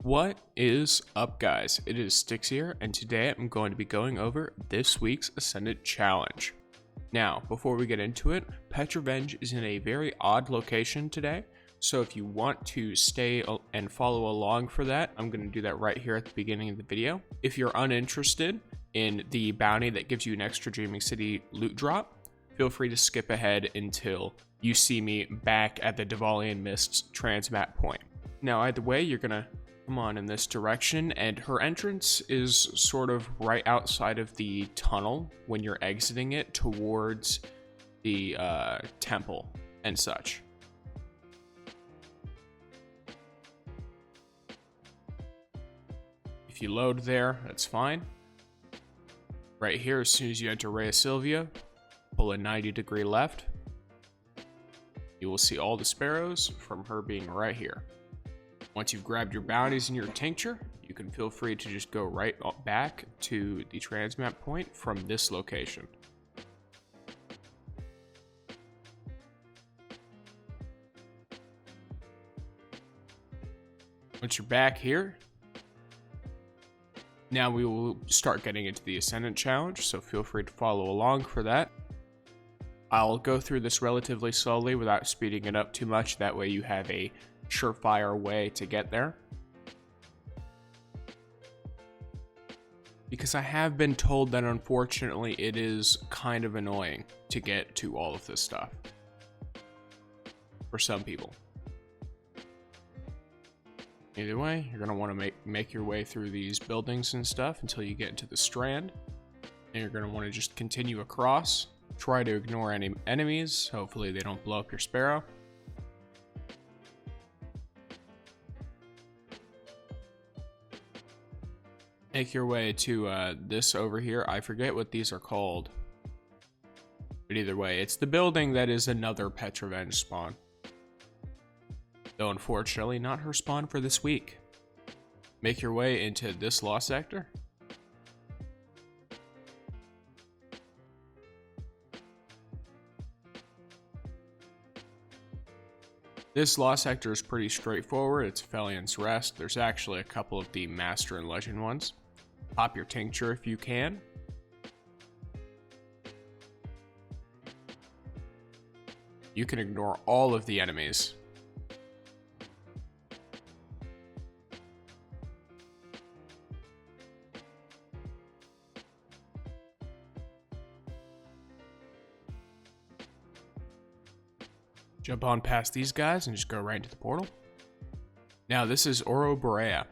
What is up, guys? It is Styx here, and today I'm going to be going over this week's Ascendant challenge. Now, before we get into it, Fatebringer is in a very odd location today, so if you want to stay and follow along for that, I'm going to do that right here at the beginning of the video. If you're uninterested in the bounty that gives you an extra Dreaming City loot drop, feel free to skip ahead until you see me back at the Devalian Mists transmat point. Now, either way, you're going to come on in this direction, and her entrance is sort of right outside of the tunnel when you're exiting it towards the temple and such. If you load there, that's fine. Right here, as soon as you enter Rhea Silvia, pull a 90-degree left. You will see all the sparrows from her being right here. Once you've grabbed your bounties and your tincture, you can feel free to just go right back to the transmat point from this location. Once you're back here, now we will start getting into the Ascendant challenge, so feel free to follow along for that. I'll go through this relatively slowly without speeding it up too much, that way you have a surefire way to get there. Because I have been told that unfortunately it is kind of annoying to get to all of this stuff. For some people. Either way, you're going to want to make your way through these buildings and stuff until you get into the Strand. And you're going to want to just continue across. Try to ignore any enemies. Hopefully they don't blow up your sparrow. Make your way to this over here. I forget what these are called. But either way, it's the building that is another Fatebringer spawn. Though unfortunately, not her spawn for this week. Make your way into this law sector. This law sector is pretty straightforward. It's Fellion's Rest. There's actually a couple of the Master and Legend ones. Pop your tincture if you can. You can ignore all of the enemies. Jump on past these guys and just go right into the portal. Now this is Ouroborea.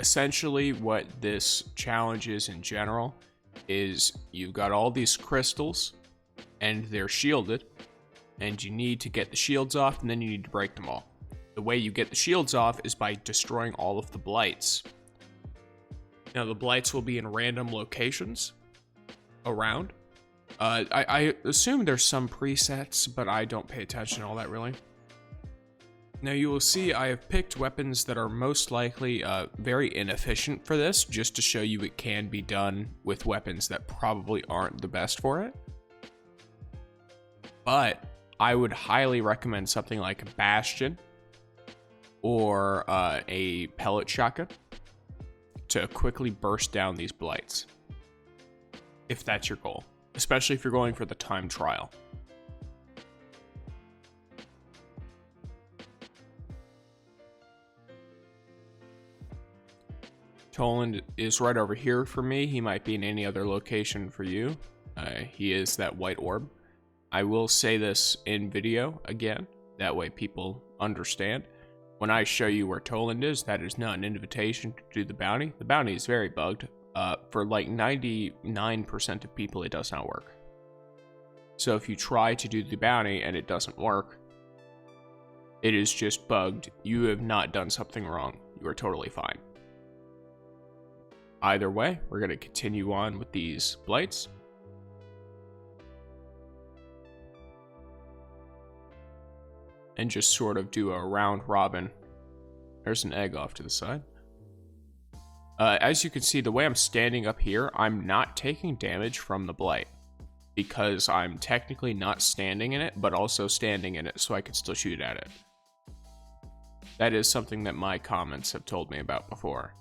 Essentially what this challenge is in general is you've got all these crystals and they're shielded and you need to get the shields off and then you need to break them all. The way you get the shields off is by destroying all of the blights. Now the blights will be in random locations around. I assume there's some presets, but I don't pay attention to all that really. Now you will see I have picked weapons that are most likely very inefficient for this, just to show you it can be done with weapons that probably aren't the best for it. But I would highly recommend something like a Bastion or a pellet shotgun to quickly burst down these blights, if that's your goal. Especially if you're going for the time trial. Toland is right over here for me. He might be in any other location for you. He is that white orb. I will say this in video again. That way people understand. When I show you where Toland is, that is not an invitation to do the bounty. The bounty is very bugged. For like 99% of people, it does not work. So if you try to do the bounty and it doesn't work, it is just bugged. You have not done something wrong. You are totally fine. Either way, we're going to continue on with these blights. And just sort of do a round robin. There's an egg off to the side. As you can see, the way I'm standing up here, I'm not taking damage from the blight. Because I'm technically not standing in it, but also standing in it, so I can still shoot at it. That is something that my comments have told me about before.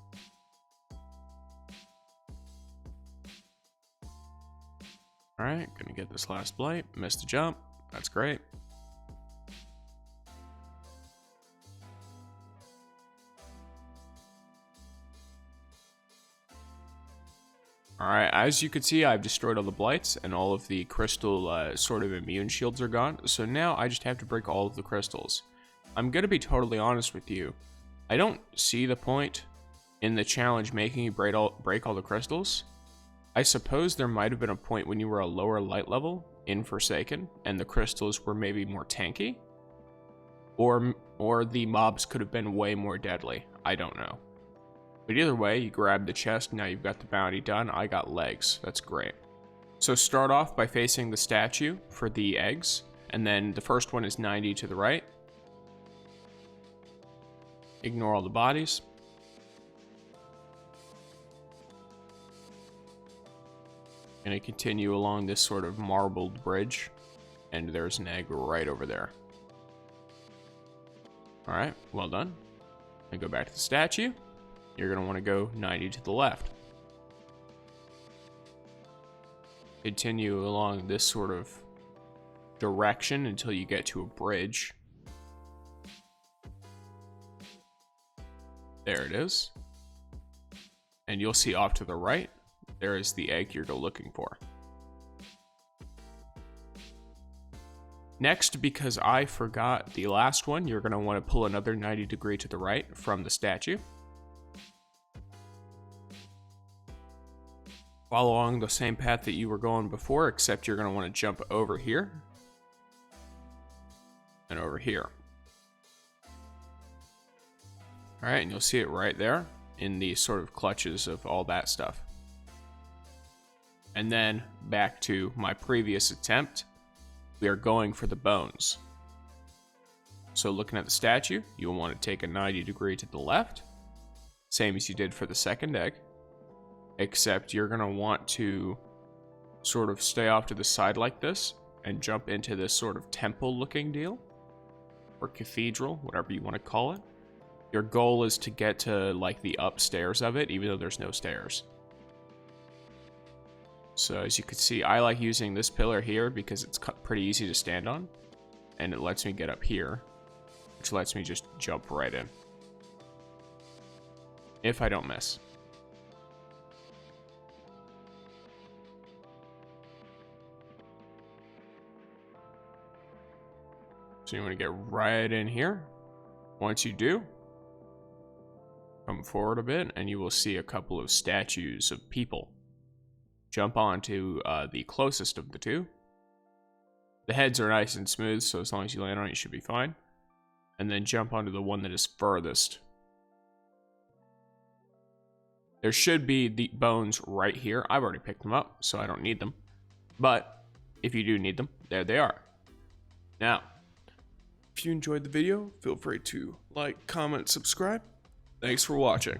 Alright, gonna get this last blight. Missed a jump. That's great. Alright, as you can see, I've destroyed all the blights, and all of the crystal sort of immune shields are gone. So now I just have to break all of the crystals. I'm gonna be totally honest with you. I don't see the point in the challenge making you break all the crystals. I suppose there might have been a point when you were a lower light level in Forsaken, and the crystals were maybe more tanky. Or the mobs could have been way more deadly. I don't know. But either way, you grab the chest, now you've got the bounty done. I got legs. That's great. So start off by facing the statue for the eggs, and then the first one is 90 to the right. Ignore all the bodies. Gonna continue along this sort of marbled bridge, and there's an egg right over there. Alright, well done. And go back to the statue. You're gonna want to go 90 to the left. Continue along this sort of direction until you get to a bridge. There it is. And you'll see off to the right, there is the egg you're looking for. Next, because I forgot the last one, you're going to want to pull another 90 degree to the right from the statue. Follow along the same path that you were going before, except you're going to want to jump over here and over here. Alright, and you'll see it right there in the sort of clutches of all that stuff. And then back to my previous attempt, we are going for the bones. So looking at the statue, you'll want to take a 90 degree to the left, same as you did for the second egg, except you're going to want to sort of stay off to the side like this and jump into this sort of temple looking deal, or cathedral, whatever you want to call it. Your goal is to get to like the upstairs of it, even though there's no stairs. So as you can see, I like using this pillar here because it's pretty easy to stand on, and it lets me get up here, which lets me just jump right in, if I don't miss. So you want to get right in here. Once you do, come forward a bit, and you will see a couple of statues of people. Jump onto the closest of the two. The heads are nice and smooth, so as long as you land on it, you should be fine. And then jump onto the one that is furthest. There should be the bones right here. I've already picked them up, so I don't need them. But if you do need them, there they are. Now, if you enjoyed the video, feel free to like, comment, subscribe. Thanks for watching.